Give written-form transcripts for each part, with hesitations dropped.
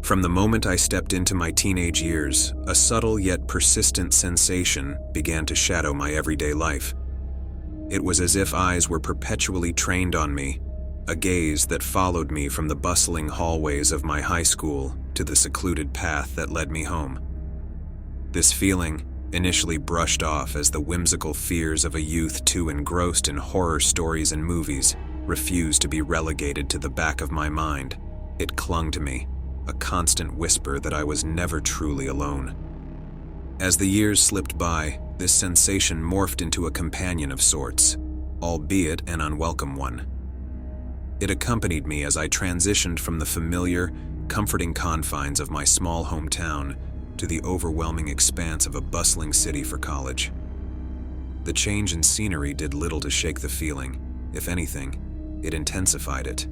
From the moment I stepped into my teenage years, a subtle yet persistent sensation began to shadow my everyday life. It was as if eyes were perpetually trained on me, a gaze that followed me from the bustling hallways of my high school to the secluded path that led me home. This feeling, initially brushed off as the whimsical fears of a youth too engrossed in horror stories and movies, refused to be relegated to the back of my mind. It clung to me, a constant whisper that I was never truly alone. As the years slipped by, this sensation morphed into a companion of sorts, albeit an unwelcome one. It accompanied me as I transitioned from the familiar, comforting confines of my small hometown to the overwhelming expanse of a bustling city for college. The change in scenery did little to shake the feeling. If anything, it intensified it.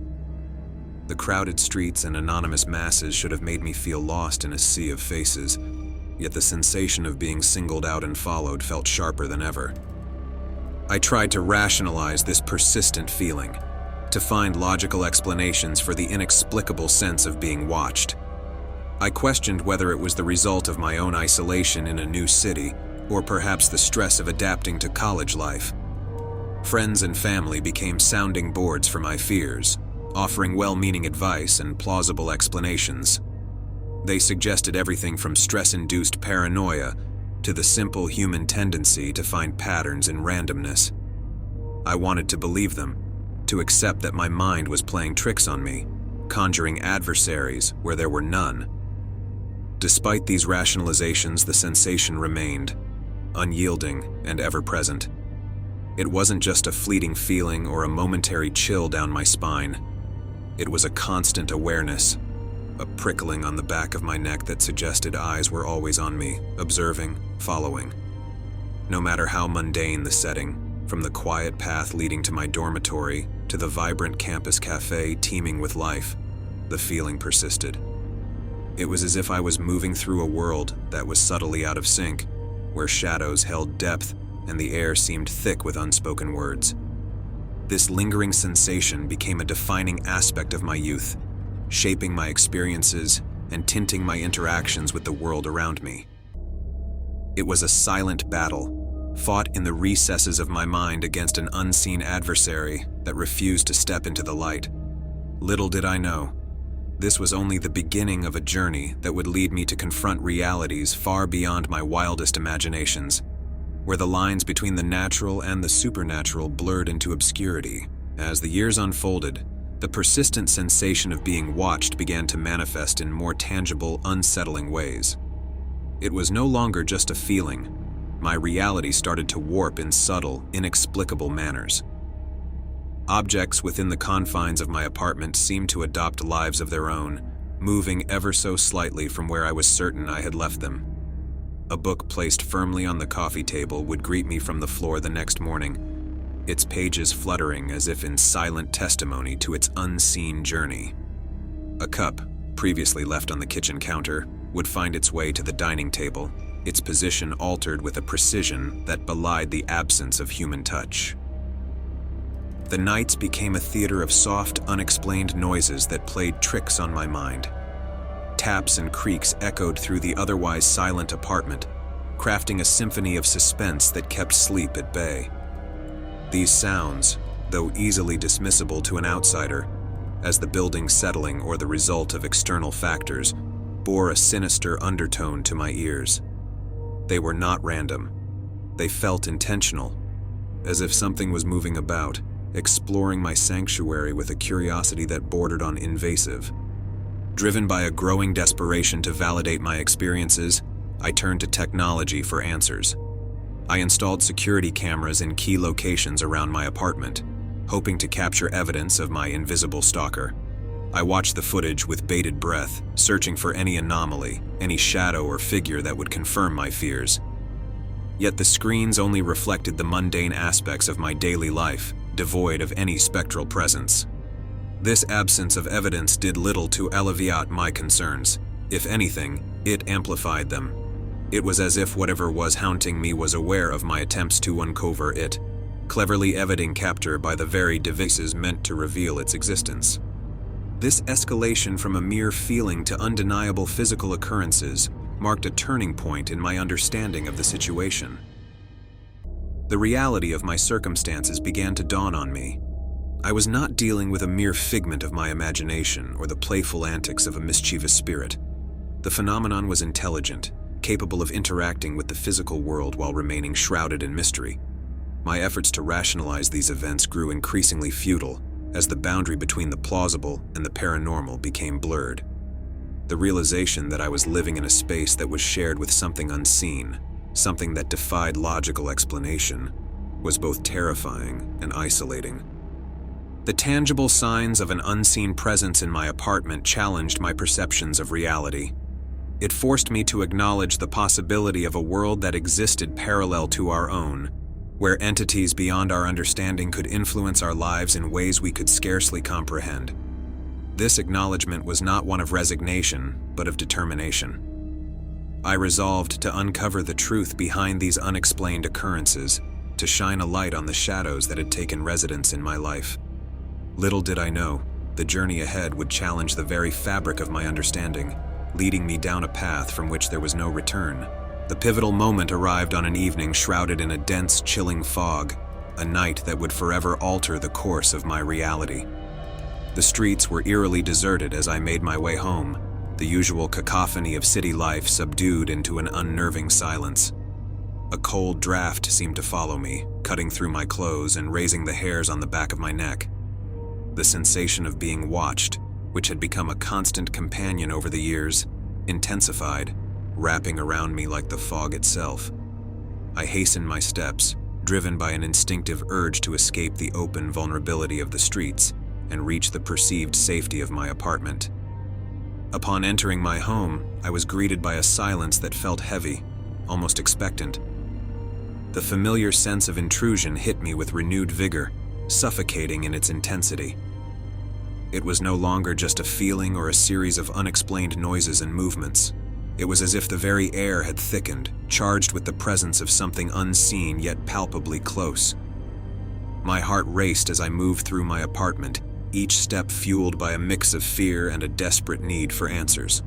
The crowded streets and anonymous masses should have made me feel lost in a sea of faces, yet the sensation of being singled out and followed felt sharper than ever. I tried to rationalize this persistent feeling, to find logical explanations for the inexplicable sense of being watched. I questioned whether it was the result of my own isolation in a new city, or perhaps the stress of adapting to college life. Friends and family became sounding boards for my fears, offering well-meaning advice and plausible explanations. They suggested everything from stress-induced paranoia to the simple human tendency to find patterns in randomness. I wanted to believe them, to accept that my mind was playing tricks on me, conjuring adversaries where there were none. Despite these rationalizations, the sensation remained, unyielding and ever-present. It wasn't just a fleeting feeling or a momentary chill down my spine. It was a constant awareness, a prickling on the back of my neck that suggested eyes were always on me, observing, following. No matter how mundane the setting, from the quiet path leading to my dormitory to the vibrant campus cafe teeming with life, the feeling persisted. It was as if I was moving through a world that was subtly out of sync, where shadows held depth and the air seemed thick with unspoken words. This lingering sensation became a defining aspect of my youth, shaping my experiences and tinting my interactions with the world around me. It was a silent battle, fought in the recesses of my mind against an unseen adversary that refused to step into the light. Little did I know, this was only the beginning of a journey that would lead me to confront realities far beyond my wildest imaginations, where the lines between the natural and the supernatural blurred into obscurity. As the years unfolded, the persistent sensation of being watched began to manifest in more tangible, unsettling ways. It was no longer just a feeling. My reality started to warp in subtle, inexplicable manners. Objects within the confines of my apartment seemed to adopt lives of their own, moving ever so slightly from where I was certain I had left them. A book placed firmly on the coffee table would greet me from the floor the next morning, its pages fluttering as if in silent testimony to its unseen journey. A cup, previously left on the kitchen counter, would find its way to the dining table, its position altered with a precision that belied the absence of human touch. The nights became a theater of soft, unexplained noises that played tricks on my mind. Taps and creaks echoed through the otherwise silent apartment, crafting a symphony of suspense that kept sleep at bay. These sounds, though easily dismissible to an outsider, as the building settling or the result of external factors, bore a sinister undertone to my ears. They were not random. They felt intentional, as if something was moving about, exploring my sanctuary with a curiosity that bordered on invasive. Driven by a growing desperation to validate my experiences, I turned to technology for answers. I installed security cameras in key locations around my apartment, hoping to capture evidence of my invisible stalker. I watched the footage with bated breath, searching for any anomaly, any shadow or figure that would confirm my fears. Yet the screens only reflected the mundane aspects of my daily life, devoid of any spectral presence. This absence of evidence did little to alleviate my concerns. If anything, it amplified them. It was as if whatever was haunting me was aware of my attempts to uncover it, cleverly evading capture by the very devices meant to reveal its existence. This escalation from a mere feeling to undeniable physical occurrences marked a turning point in my understanding of the situation. The reality of my circumstances began to dawn on me. I was not dealing with a mere figment of my imagination or the playful antics of a mischievous spirit. The phenomenon was intelligent, capable of interacting with the physical world while remaining shrouded in mystery. My efforts to rationalize these events grew increasingly futile as the boundary between the plausible and the paranormal became blurred. The realization that I was living in a space that was shared with something unseen, something that defied logical explanation, was both terrifying and isolating. The tangible signs of an unseen presence in my apartment challenged my perceptions of reality. It forced me to acknowledge the possibility of a world that existed parallel to our own, where entities beyond our understanding could influence our lives in ways we could scarcely comprehend. This acknowledgement was not one of resignation, but of determination. I resolved to uncover the truth behind these unexplained occurrences, to shine a light on the shadows that had taken residence in my life. Little did I know, the journey ahead would challenge the very fabric of my understanding, leading me down a path from which there was no return. The pivotal moment arrived on an evening shrouded in a dense, chilling fog, a night that would forever alter the course of my reality. The streets were eerily deserted as I made my way home, the usual cacophony of city life subdued into an unnerving silence. A cold draft seemed to follow me, cutting through my clothes and raising the hairs on the back of my neck. The sensation of being watched, which had become a constant companion over the years, intensified, wrapping around me like the fog itself. I hastened my steps, driven by an instinctive urge to escape the open vulnerability of the streets and reach the perceived safety of my apartment. Upon entering my home, I was greeted by a silence that felt heavy, almost expectant. The familiar sense of intrusion hit me with renewed vigor, suffocating in its intensity. It was no longer just a feeling or a series of unexplained noises and movements. It was as if the very air had thickened, charged with the presence of something unseen yet palpably close. My heart raced as I moved through my apartment, each step fueled by a mix of fear and a desperate need for answers.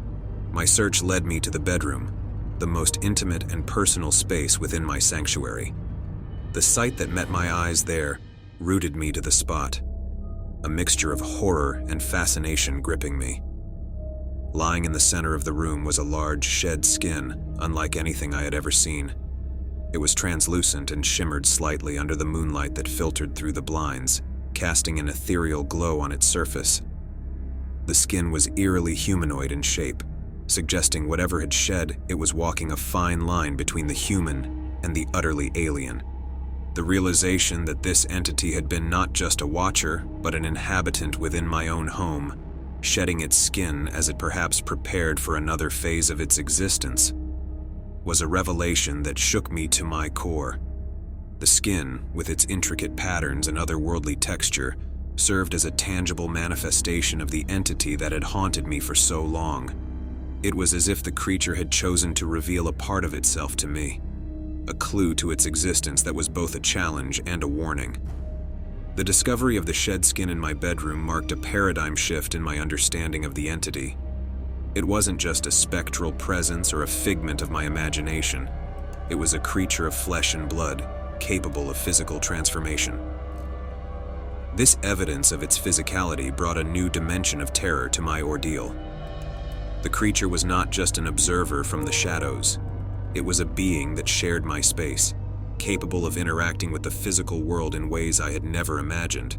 My search led me to the bedroom, the most intimate and personal space within my sanctuary. The sight that met my eyes there rooted me to the spot, a mixture of horror and fascination gripping me. Lying in the center of the room was a large shed skin, unlike anything I had ever seen. It was translucent and shimmered slightly under the moonlight that filtered through the blinds, casting an ethereal glow on its surface. The skin was eerily humanoid in shape, suggesting whatever had shed it was walking a fine line between the human and the utterly alien. The realization that this entity had been not just a watcher, but an inhabitant within my own home, shedding its skin as it perhaps prepared for another phase of its existence, was a revelation that shook me to my core. The skin, with its intricate patterns and otherworldly texture, served as a tangible manifestation of the entity that had haunted me for so long. It was as if the creature had chosen to reveal a part of itself to me, a clue to its existence that was both a challenge and a warning. The discovery of the shed skin in my bedroom marked a paradigm shift in my understanding of the entity. It wasn't just a spectral presence or a figment of my imagination. It was a creature of flesh and blood, capable of physical transformation. This evidence of its physicality brought a new dimension of terror to my ordeal. The creature was not just an observer from the shadows. It was a being that shared my space, capable of interacting with the physical world in ways I had never imagined.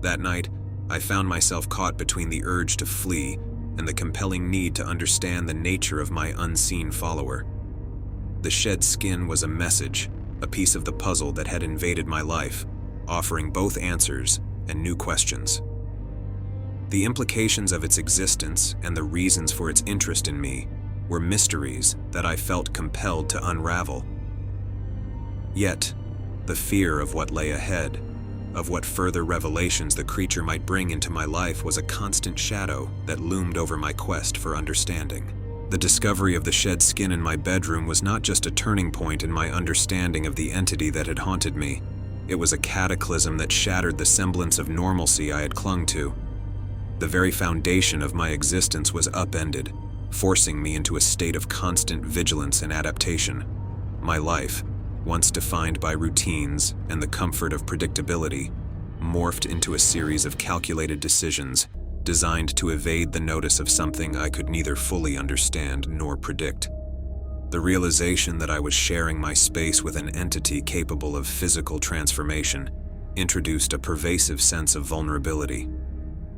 That night, I found myself caught between the urge to flee and the compelling need to understand the nature of my unseen follower. The shed skin was a message, a piece of the puzzle that had invaded my life, offering both answers and new questions. The implications of its existence and the reasons for its interest in me were mysteries that I felt compelled to unravel. Yet, the fear of what lay ahead, of what further revelations the creature might bring into my life, was a constant shadow that loomed over my quest for understanding. The discovery of the shed skin in my bedroom was not just a turning point in my understanding of the entity that had haunted me. It was a cataclysm that shattered the semblance of normalcy I had clung to. The very foundation of my existence was upended, forcing me into a state of constant vigilance and adaptation. My life, once defined by routines and the comfort of predictability, morphed into a series of calculated decisions designed to evade the notice of something I could neither fully understand nor predict. The realization that I was sharing my space with an entity capable of physical transformation introduced a pervasive sense of vulnerability.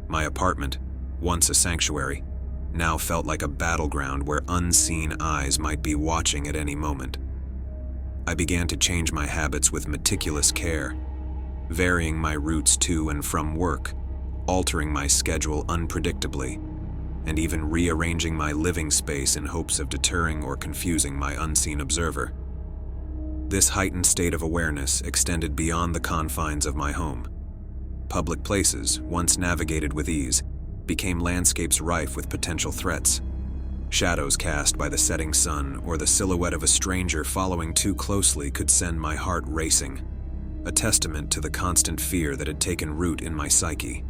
My apartment, once a sanctuary, now felt like a battleground where unseen eyes might be watching at any moment. I began to change my habits with meticulous care, varying my routes to and from work, altering my schedule unpredictably, and even rearranging my living space in hopes of deterring or confusing my unseen observer. This heightened state of awareness extended beyond the confines of my home. Public places, once navigated with ease, became landscapes rife with potential threats. Shadows cast by the setting sun or the silhouette of a stranger following too closely could send my heart racing, a testament to the constant fear that had taken root in my psyche.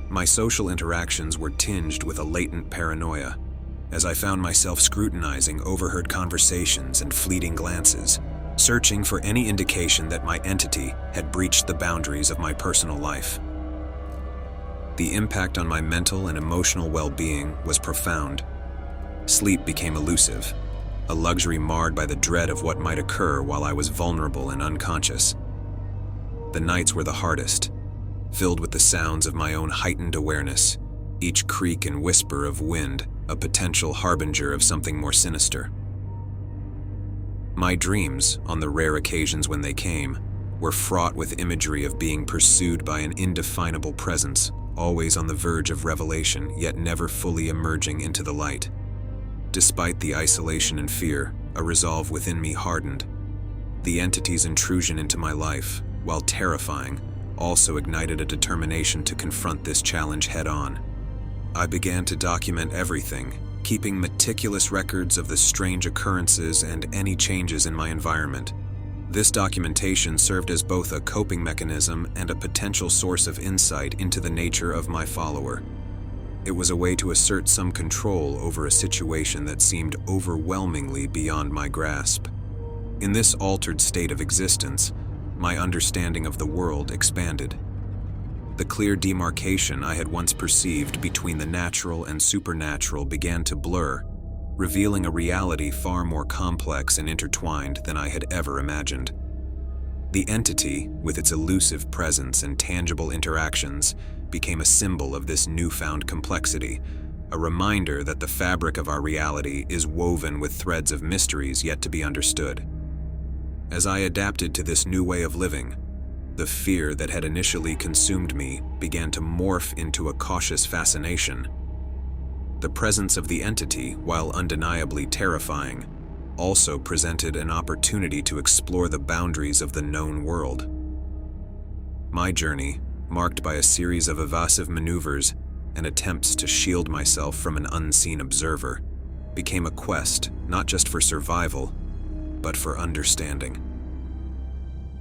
My social interactions were tinged with a latent paranoia, as I found myself scrutinizing overheard conversations and fleeting glances, searching for any indication that my entity had breached the boundaries of my personal life. The impact on my mental and emotional well-being was profound. Sleep became elusive, a luxury marred by the dread of what might occur while I was vulnerable and unconscious. The nights were the hardest, filled with the sounds of my own heightened awareness, each creak and whisper of wind a potential harbinger of something more sinister. My dreams, on the rare occasions when they came, were fraught with imagery of being pursued by an indefinable presence, always on the verge of revelation, yet never fully emerging into the light. Despite the isolation and fear, a resolve within me hardened. The entity's intrusion into my life, while terrifying, also ignited a determination to confront this challenge head-on. I began to document everything, keeping meticulous records of the strange occurrences and any changes in my environment. This documentation served as both a coping mechanism and a potential source of insight into the nature of my follower. It was a way to assert some control over a situation that seemed overwhelmingly beyond my grasp. In this altered state of existence, my understanding of the world expanded. The clear demarcation I had once perceived between the natural and supernatural began to blur, revealing a reality far more complex and intertwined than I had ever imagined. The entity, with its elusive presence and tangible interactions, became a symbol of this newfound complexity, a reminder that the fabric of our reality is woven with threads of mysteries yet to be understood. As I adapted to this new way of living, the fear that had initially consumed me began to morph into a cautious fascination. The presence of the entity, while undeniably terrifying, also presented an opportunity to explore the boundaries of the known world. My journey, marked by a series of evasive maneuvers and attempts to shield myself from an unseen observer, became a quest not just for survival, but for understanding.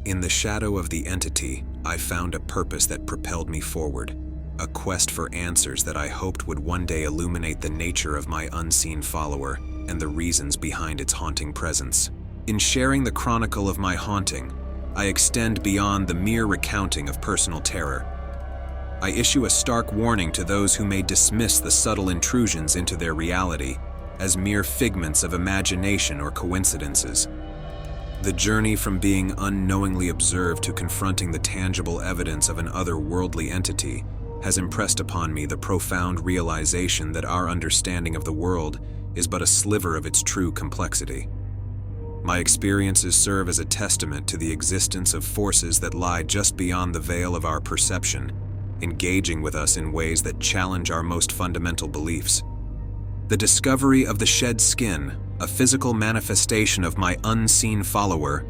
In the shadow of the entity, I found a purpose that propelled me forward, a quest for answers that I hoped would one day illuminate the nature of my unseen follower and the reasons behind its haunting presence. In sharing the chronicle of my haunting, I extend beyond the mere recounting of personal terror. I issue a stark warning to those who may dismiss the subtle intrusions into their reality as mere figments of imagination or coincidences. The journey from being unknowingly observed to confronting the tangible evidence of an otherworldly entity has impressed upon me the profound realization that our understanding of the world is but a sliver of its true complexity. My experiences serve as a testament to the existence of forces that lie just beyond the veil of our perception, engaging with us in ways that challenge our most fundamental beliefs. The discovery of the shed skin, a physical manifestation of my unseen follower,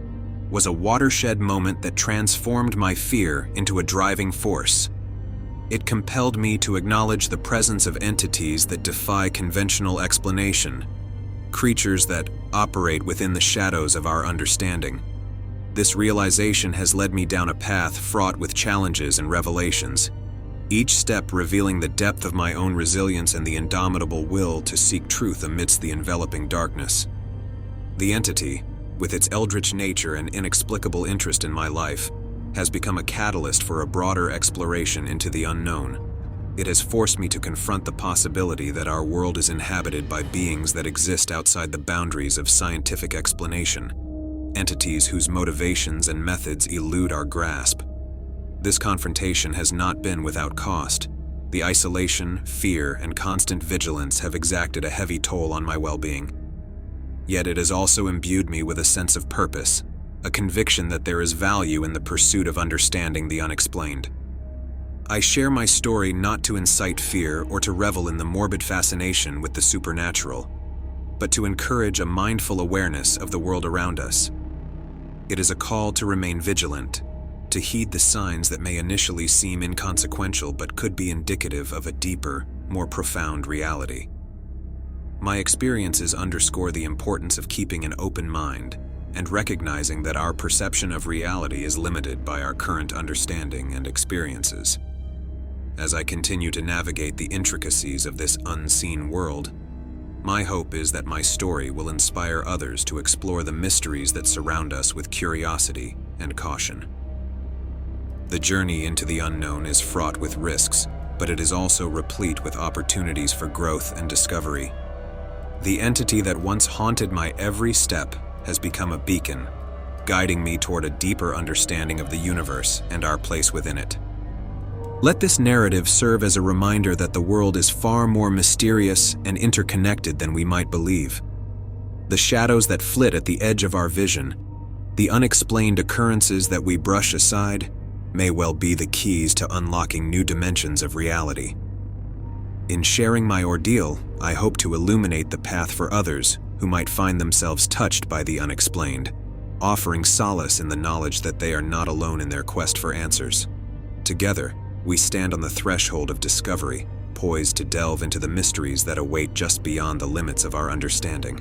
was a watershed moment that transformed my fear into a driving force. It compelled me to acknowledge the presence of entities that defy conventional explanation, creatures that operate within the shadows of our understanding. This realization has led me down a path fraught with challenges and revelations. each step revealing the depth of my own resilience and the indomitable will to seek truth amidst the enveloping darkness. The entity, with its eldritch nature and inexplicable interest in my life, has become a catalyst for a broader exploration into the unknown. It has forced me to confront the possibility that our world is inhabited by beings that exist outside the boundaries of scientific explanation, entities whose motivations and methods elude our grasp. This confrontation has not been without cost. The isolation, fear, and constant vigilance have exacted a heavy toll on my well-being. Yet it has also imbued me with a sense of purpose, a conviction that there is value in the pursuit of understanding the unexplained. I share my story not to incite fear or to revel in the morbid fascination with the supernatural, but to encourage a mindful awareness of the world around us. It is a call to remain vigilant, to heed the signs that may initially seem inconsequential but could be indicative of a deeper, more profound reality. My experiences underscore the importance of keeping an open mind and recognizing that our perception of reality is limited by our current understanding and experiences. As I continue to navigate the intricacies of this unseen world, my hope is that my story will inspire others to explore the mysteries that surround us with curiosity and caution. The journey into the unknown is fraught with risks, but it is also replete with opportunities for growth and discovery. The entity that once haunted my every step has become a beacon, guiding me toward a deeper understanding of the universe and our place within it. Let this narrative serve as a reminder that the world is far more mysterious and interconnected than we might believe. The shadows that flit at the edge of our vision, the unexplained occurrences that we brush aside, may well be the keys to unlocking new dimensions of reality. In sharing my ordeal, I hope to illuminate the path for others who might find themselves touched by the unexplained, offering solace in the knowledge that they are not alone in their quest for answers. Together, we stand on the threshold of discovery, poised to delve into the mysteries that await just beyond the limits of our understanding.